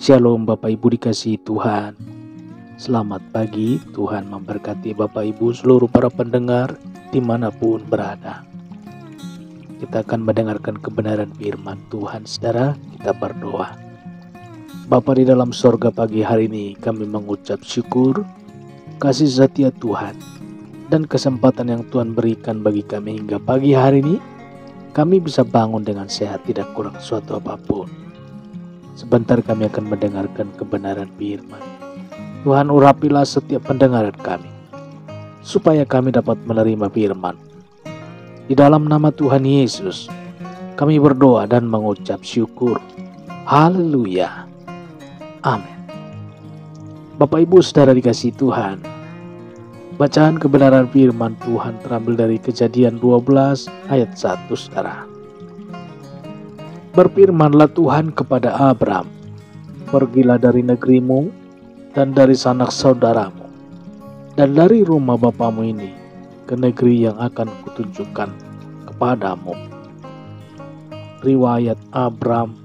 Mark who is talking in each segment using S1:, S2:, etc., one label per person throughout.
S1: Shalom Bapak Ibu dikasihi Tuhan. Selamat pagi, Tuhan memberkati Bapak Ibu seluruh para pendengar dimanapun berada. Kita akan mendengarkan kebenaran firman Tuhan. Saudara, kita berdoa. Bapa di dalam sorga, pagi hari ini kami mengucap syukur kasih setia Tuhan dan kesempatan yang Tuhan berikan bagi kami hingga pagi hari ini. Kami bisa bangun dengan sehat, tidak kurang suatu apapun. Sebentar kami akan mendengarkan kebenaran firman. Tuhan, urapilah setiap pendengaran kami, supaya kami dapat menerima firman. Di dalam nama Tuhan Yesus, kami berdoa dan mengucap syukur. Haleluya. Amin. Bapak Ibu saudara dikasihi Tuhan, bacaan kebenaran firman Tuhan terambil dari Kejadian 12 ayat 1, saudara. Berfirmanlah Tuhan kepada Abram, pergilah dari negerimu dan dari sanak saudaramu dan dari rumah bapamu ini ke negeri yang akan kutunjukkan kepadamu. Riwayat Abram,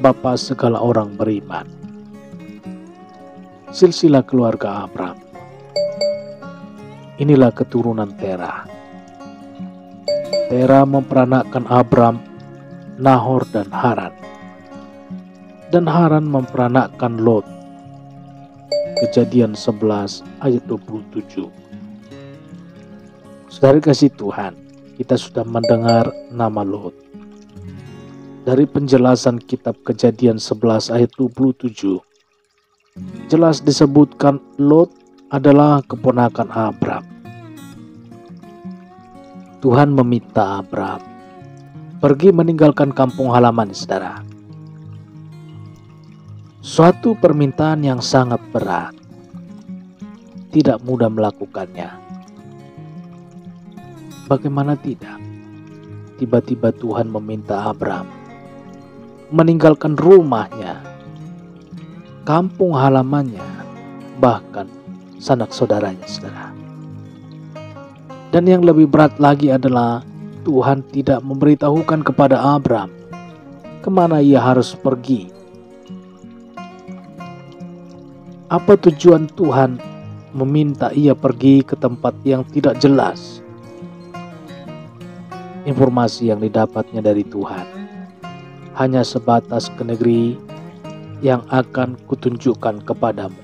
S1: bapa segala orang beriman. Silsilah keluarga Abram. Inilah keturunan Terah. Terah memperanakkan Abram, Nahor dan Haran. Dan Haran memperanakkan Lot. Kejadian 11 ayat 27. Saudara kasih Tuhan, kita sudah mendengar nama Lot. Dari penjelasan kitab Kejadian 11 ayat 27, jelas disebutkan Lot adalah keponakan Abram. Tuhan meminta Abram pergi meninggalkan kampung halaman, saudara. Suatu permintaan yang sangat berat. Tidak mudah melakukannya. Bagaimana tidak? Tiba-tiba Tuhan meminta Abram meninggalkan rumahnya, kampung halamannya, bahkan sanak saudaranya, saudara. Dan yang lebih berat lagi adalah Tuhan tidak memberitahukan kepada Abram kemana ia harus pergi. Apa tujuan Tuhan meminta ia pergi ke tempat yang tidak jelas? Informasi yang didapatnya dari Tuhan hanya sebatas ke negeri yang akan kutunjukkan kepadamu.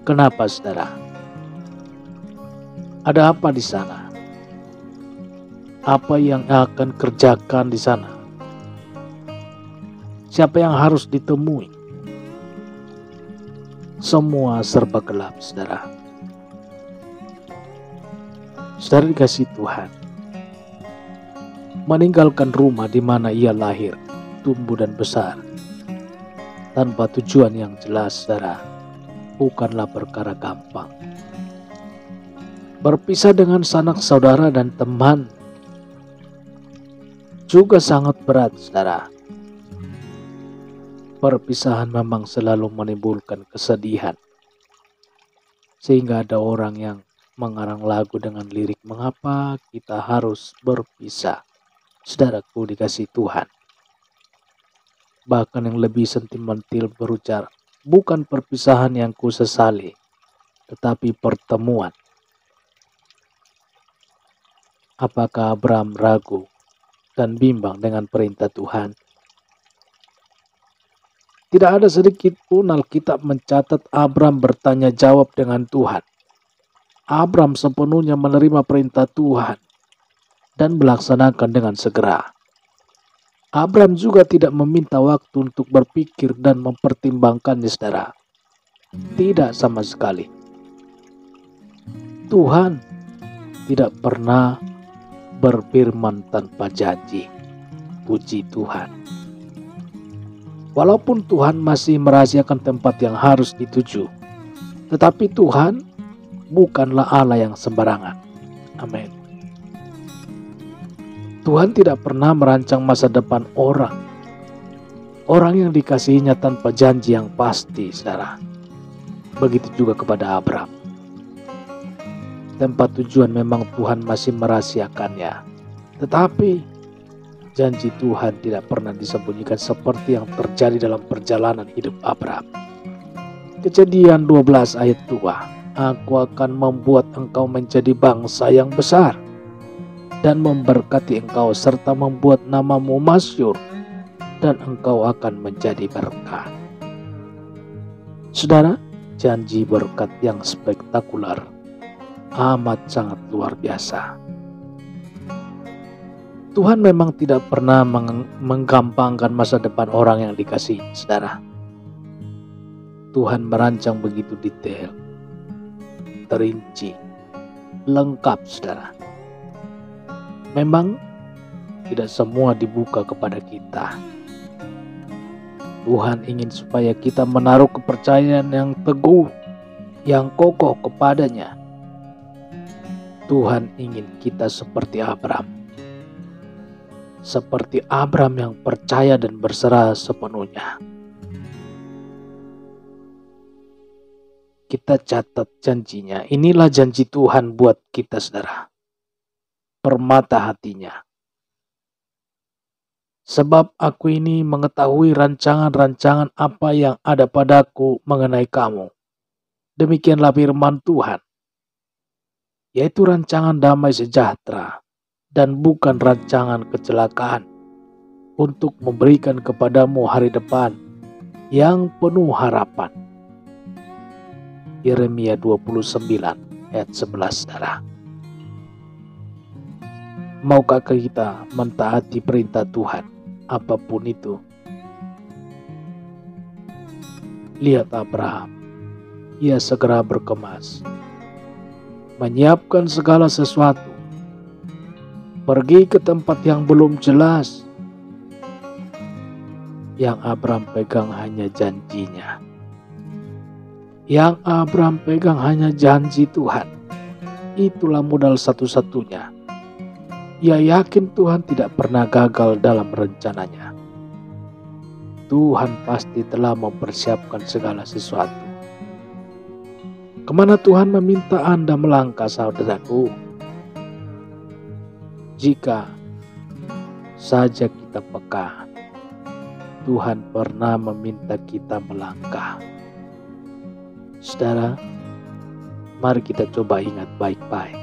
S1: Kenapa, saudara? Ada apa di sana? Apa yang akan kerjakan di sana? Siapa yang harus ditemui? Semua serba gelap, saudara. Saudara dikasihi Tuhan, meninggalkan rumah di mana ia lahir, tumbuh dan besar, tanpa tujuan yang jelas, saudara, bukanlah perkara gampang. Berpisah dengan sanak saudara dan teman juga sangat berat, saudara. Perpisahan memang selalu menimbulkan kesedihan. Sehingga ada orang yang mengarang lagu dengan lirik mengapa kita harus berpisah. Saudaraku dikasihi Tuhan. Bahkan yang lebih sentimental berujar, bukan perpisahan yang ku sesali, tetapi pertemuan. Apakah Abram ragu dan bimbang dengan perintah Tuhan? Tidak ada sedikit pun Alkitab mencatat Abram bertanya jawab dengan Tuhan. Abram sepenuhnya menerima perintah Tuhan dan melaksanakan dengan segera. Abram juga tidak meminta waktu untuk berpikir dan mempertimbangkannya, saudara. Tidak sama sekali. Tuhan tidak pernah berfirman tanpa janji. Puji Tuhan. Walaupun Tuhan masih merahasiakan tempat yang harus dituju, tetapi Tuhan bukanlah Allah yang sembarangan. Amin. Tuhan tidak pernah merancang masa depan orang yang dikasihinya tanpa janji yang pasti, saudara. Begitu juga kepada Abram. Tempat tujuan memang Tuhan masih merahasiakannya, tetapi Janji Tuhan tidak pernah disembunyikan seperti yang terjadi dalam perjalanan hidup Abraham. Kejadian 12 ayat 2, Aku akan membuat engkau menjadi bangsa yang besar dan memberkati engkau serta membuat namamu masyhur dan engkau akan menjadi berkah. Saudara, janji berkat yang spektakuler, amat sangat luar biasa. Tuhan memang tidak pernah menggampangkan masa depan orang yang dikasihi, saudara. Tuhan merancang begitu detail, terinci, lengkap, saudara. Memang tidak semua dibuka kepada kita. Tuhan ingin supaya kita menaruh kepercayaan yang teguh, yang kokoh kepadanya. Tuhan ingin kita seperti Abraham. Seperti Abraham yang percaya dan berserah sepenuhnya. Kita catat janjinya. Inilah janji Tuhan buat kita, saudara. Permata hatinya. Sebab aku ini mengetahui rancangan-rancangan apa yang ada padaku mengenai kamu. Demikianlah firman Tuhan. Yaitu rancangan damai sejahtera dan bukan rancangan kecelakaan, untuk memberikan kepadamu hari depan yang penuh harapan. Yeremia 29 ayat 11, saudara. Maukah kita mentaati perintah Tuhan, apapun itu? Lihat Abraham, ia segera berkemas, menyiapkan segala sesuatu, pergi ke tempat yang belum jelas. Yang Abraham pegang hanya janjinya. Yang Abraham pegang hanya janji Tuhan. Itulah modal satu-satunya. Ia yakin Tuhan tidak pernah gagal dalam rencananya. Tuhan pasti telah mempersiapkan segala sesuatu. Kemana Tuhan meminta Anda melangkah, saudaraku? Jika saja kita peka, Tuhan pernah meminta kita melangkah. Saudara, mari kita coba ingat baik-baik.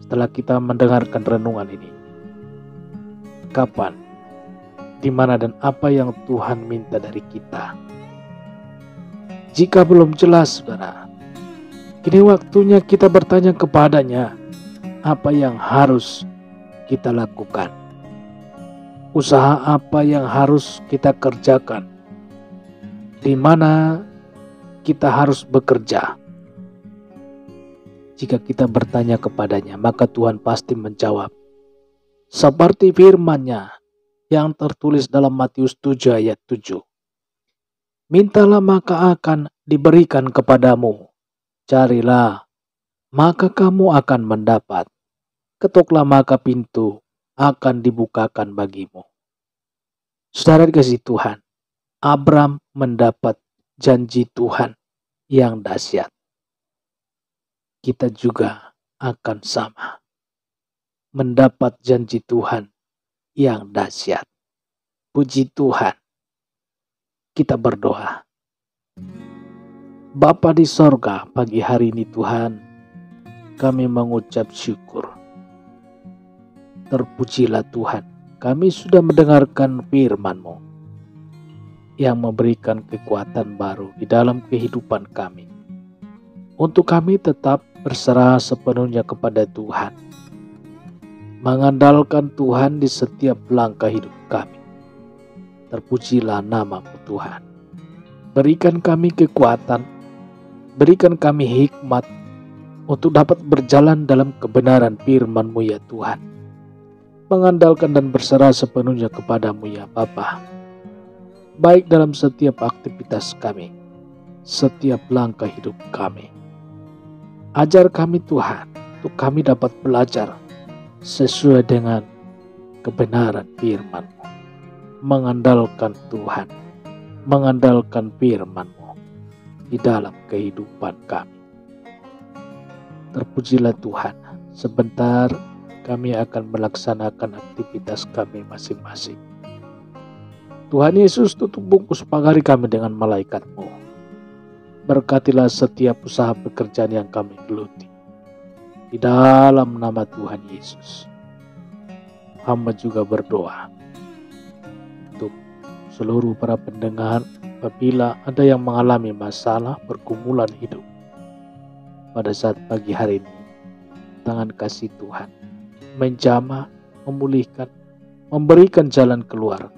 S1: Setelah kita mendengarkan renungan ini, kapan, di mana dan apa yang Tuhan minta dari kita? Jika belum jelas, saudara, kini waktunya kita bertanya kepadanya. Apa yang harus kita lakukan? Usaha apa yang harus kita kerjakan? Di mana kita harus bekerja? Jika kita bertanya kepadanya, maka Tuhan pasti menjawab. Seperti firman-Nya yang tertulis dalam Matius 7 ayat 7. Mintalah maka akan diberikan kepadamu. Carilah maka kamu akan mendapat. Ketoklah maka pintu akan dibukakan bagimu. Saudara dikasihi Tuhan, Abraham mendapat janji Tuhan yang dahsyat. Kita juga akan sama, mendapat janji Tuhan yang dahsyat. Puji Tuhan. Kita berdoa. Bapa di sorga, pagi hari ini Tuhan, kami mengucap syukur. Terpujilah Tuhan, kami sudah mendengarkan firman-Mu yang memberikan kekuatan baru di dalam kehidupan kami. Untuk kami tetap berserah sepenuhnya kepada Tuhan. Mengandalkan Tuhan di setiap langkah hidup kami. Terpujilah nama-Mu Tuhan. Berikan kami kekuatan, berikan kami hikmat untuk dapat berjalan dalam kebenaran firman-Mu ya Tuhan. Mengandalkan dan berserah sepenuhnya kepadamu ya Bapa. Baik dalam setiap aktivitas kami, setiap langkah hidup kami. Ajar kami Tuhan, untuk kami dapat belajar sesuai dengan kebenaran firman-Mu. Mengandalkan Tuhan, mengandalkan firman-Mu di dalam kehidupan kami. Terpujilah Tuhan, sebentar kami akan melaksanakan aktivitas kami masing-masing. Tuhan Yesus, tutup bungkus pagari kami dengan malaikat-Mu. Berkatilah setiap usaha pekerjaan yang kami geluti. Di dalam nama Tuhan Yesus, hamba juga berdoa untuk seluruh para pendengar apabila ada yang mengalami masalah pergumulan hidup. Pada saat pagi hari ini, tangan kasih Tuhan menjamah, memulihkan, memberikan jalan keluar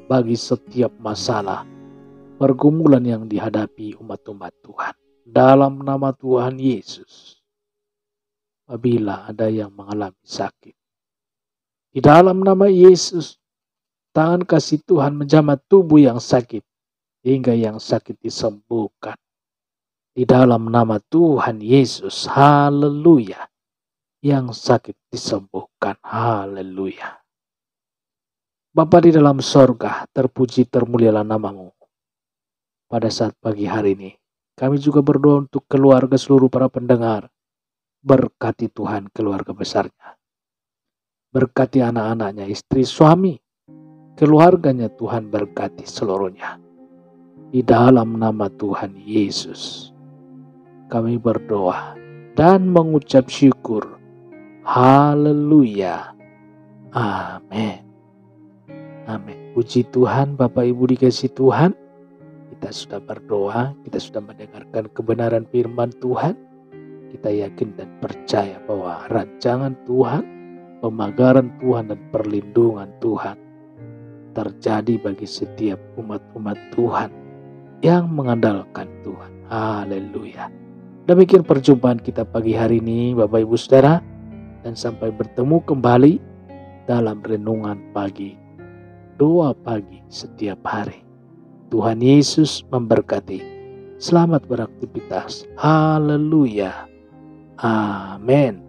S1: bagi setiap masalah pergumulan yang dihadapi umat-umat Tuhan. Dalam nama Tuhan Yesus, apabila ada yang mengalami sakit, di dalam nama Yesus, tangan kasih Tuhan menjamah tubuh yang sakit, hingga yang sakit disembuhkan. Di dalam nama Tuhan Yesus, haleluya. Yang sakit disembuhkan, haleluya. Bapa di dalam sorga, terpuji termulialah nama-Mu. Pada saat pagi hari ini, kami juga berdoa untuk keluarga seluruh para pendengar. Berkati Tuhan keluarga besarnya. Berkati anak-anaknya, istri, suami, keluarganya Tuhan berkati seluruhnya. Di dalam nama Tuhan Yesus, kami berdoa dan mengucap syukur. Haleluya. Amin. Amin. Puji Tuhan, Bapak Ibu dikasih Tuhan. Kita sudah berdoa, kita sudah mendengarkan kebenaran firman Tuhan. Kita yakin dan percaya bahwa rancangan Tuhan, pemagaran Tuhan dan perlindungan Tuhan terjadi bagi setiap umat-umat Tuhan yang mengandalkan Tuhan. Haleluya. Demikian perjumpaan kita pagi hari ini, Bapak Ibu Saudara, dan sampai bertemu kembali dalam renungan pagi, doa pagi setiap hari. Tuhan Yesus memberkati. Selamat beraktivitas. Haleluya. Amin.